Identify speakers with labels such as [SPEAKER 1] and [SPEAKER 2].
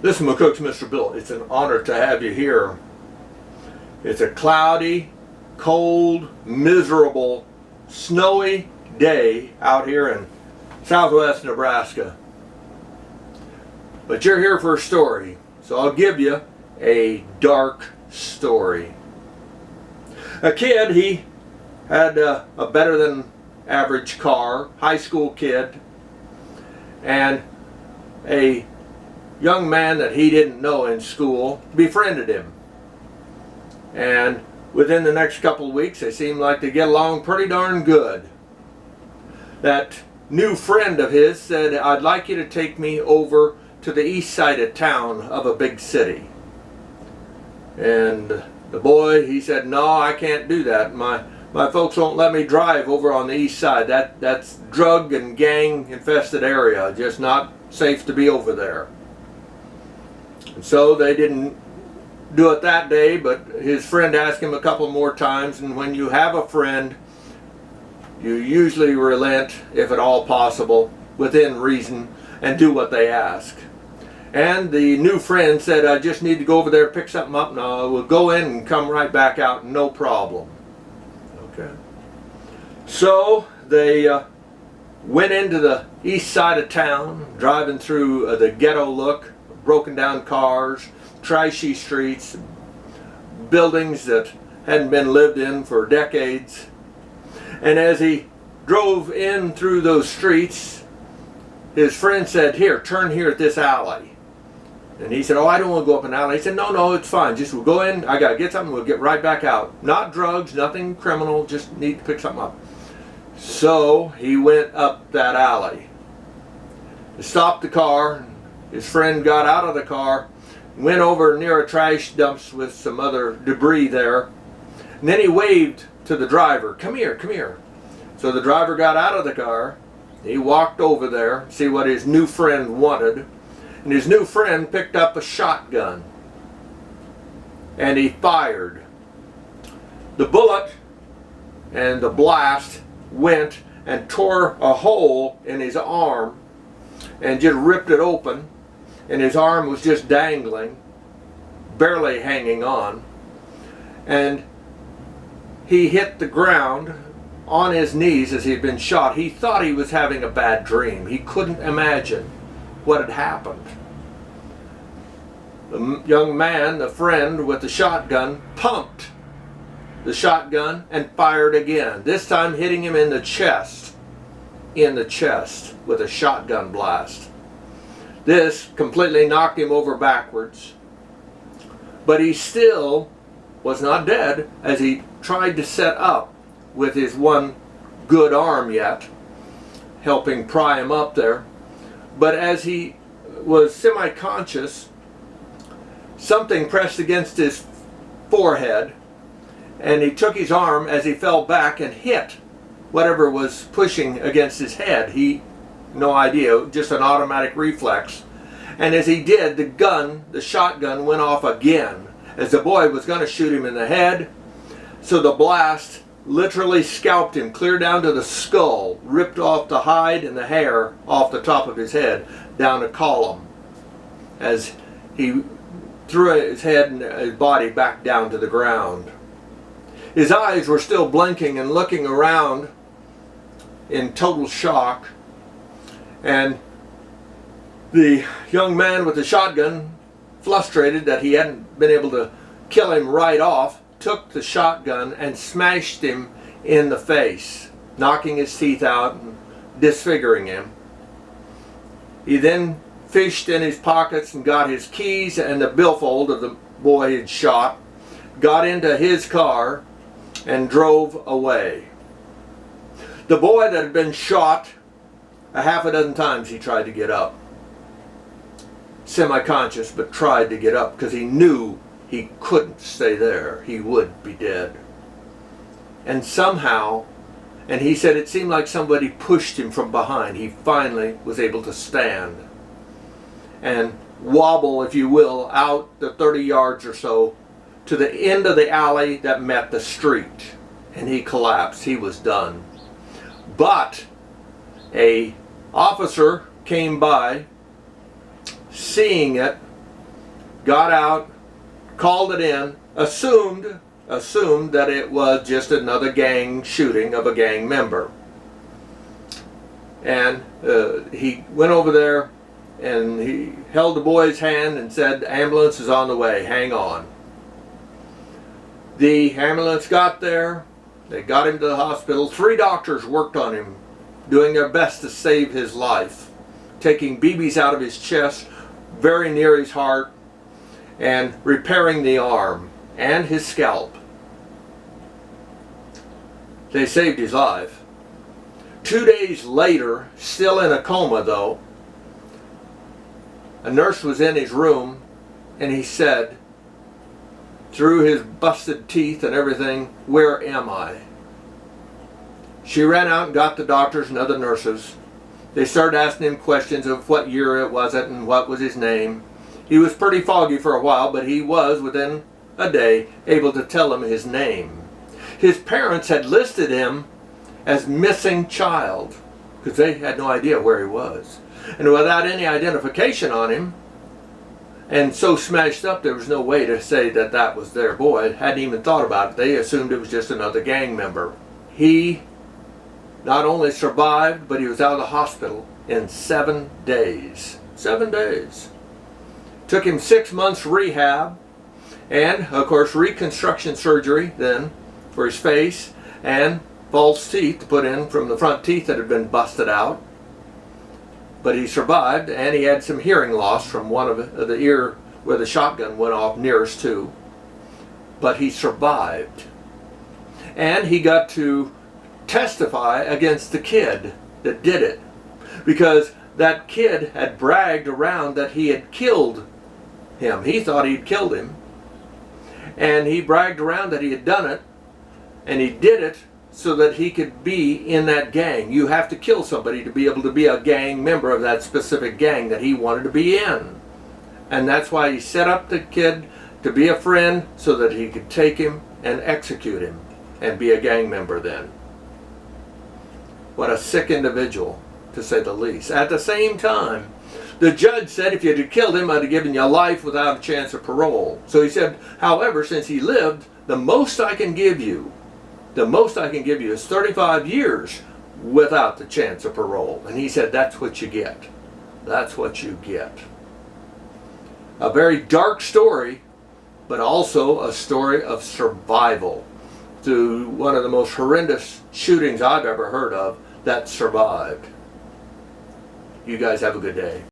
[SPEAKER 1] This is McCook's Mr. Bill. It's an honor to have you here. It's a cloudy, cold, miserable, snowy day out here in southwest Nebraska. But you're here for a story, so I'll give you a dark story. A kid, he had a better than average car, high school kid, and a young man that he didn't know in school befriended him. And within the next couple of weeks, they seemed like they get along pretty darn good. That new friend of his said, "I'd like you to take me over to the east side of town of a big city." And the boy, he said, "No, I can't do that. My folks won't let me drive over on the east side. That's drug and gang infested area. Just not safe to be over there." And so they didn't do it that day, but his friend asked him a couple more times, and when you have a friend, you usually relent, if at all possible, within reason, and do what they ask. And the new friend said, "I just need to go over there, pick something up, and I will go in and come right back out, no problem." Okay. So they went into the east side of town, driving through the ghetto look, broken down cars, trashy streets, buildings that hadn't been lived in for decades. And as he drove in through those streets, his friend said, "Here, turn here at this alley." And he said, "Oh, I don't want to go up an alley." He said, No, it's fine. Just we'll go in, I got to get something, we'll get right back out. Not drugs, nothing criminal, just need to pick something up. So he went up that alley. He stopped the car. His friend got out of the car, went over near a trash dumps with some other debris there, and then he waved to the driver, "Come here, come here." So the driver got out of the car. He walked over there, see what his new friend wanted, and his new friend picked up a shotgun, and he fired. The bullet and the blast went and tore a hole in his arm and just ripped it open, and his arm was just dangling, barely hanging on, and he hit the ground on his knees as he had been shot. He thought he was having a bad dream. He couldn't imagine what had happened. The young man, the friend with the shotgun, pumped the shotgun and fired again, this time hitting him in the chest with a shotgun blast. This completely knocked him over backwards, but he still was not dead as he tried to set up with his one good arm yet, helping pry him up there. But as he was semi-conscious, something pressed against his forehead, and he took his arm as he fell back and hit whatever was pushing against his head. No idea, just an automatic reflex. And as he did, the shotgun went off again as the boy was going to shoot him in the head. So the blast literally scalped him clear down to the skull, ripped off the hide and the hair off the top of his head down a column as he threw his head and his body back down to the ground. His eyes were still blinking and looking around in total shock, and the young man with the shotgun, frustrated that he hadn't been able to kill him right off, took the shotgun and smashed him in the face, knocking his teeth out and disfiguring him. He then fished in his pockets and got his keys and the billfold of the boy he'd shot, got into his car, and drove away. The boy that had been shot a half a dozen times, he tried to get up. Semi-conscious, but tried to get up because he knew he couldn't stay there. He would be dead. And somehow, and he said it seemed like somebody pushed him from behind, he finally was able to stand and wobble, if you will, out the 30 yards or so to the end of the alley that met the street. And he collapsed. He was done. But a officer came by, seeing it, got out, called it in, assumed that it was just another gang shooting of a gang member. And he went over there and he held the boy's hand and said, "Ambulance is on the way, hang on." The ambulance got there, they got him to the hospital. 3 doctors worked on him, doing their best to save his life, taking BBs out of his chest, very near his heart, and repairing the arm and his scalp. They saved his life. 2 days later, still in a coma though, a nurse was in his room and he said, through his busted teeth and everything, "Where am I?" She ran out and got the doctors and other nurses. They started asking him questions of what year it was and what was his name. He was pretty foggy for a while, but he was, within a day, able to tell them his name. His parents had listed him as missing child because they had no idea where he was. And without any identification on him, and so smashed up, there was no way to say that that was their boy. Hadn't even thought about it. They assumed it was just another gang member. He not only survived, but he was out of the hospital in 7 days. 7 days. Took him 6 months rehab, and of course reconstruction surgery then for his face, and false teeth to put in from the front teeth that had been busted out. But he survived, and he had some hearing loss from one of the ear where the shotgun went off nearest to. But he survived. And he got to testify against the kid that did it, because that kid had bragged around that he had killed him. He thought he'd killed him, and he bragged around that he had done it, and he did it so that he could be in that gang. You have to kill somebody to be able to be a gang member of that specific gang that he wanted to be in. And that's why he set up the kid to be a friend so that he could take him and execute him and be a gang member then. What a sick individual, to say the least. At the same time, the judge said if you had killed him, I'd have given you life without a chance of parole. So he said, however, since he lived, the most I can give you is 35 years without the chance of parole. And he said, that's what you get. That's what you get. A very dark story, but also a story of survival through one of the most horrendous shootings I've ever heard of that survived. You guys have a good day.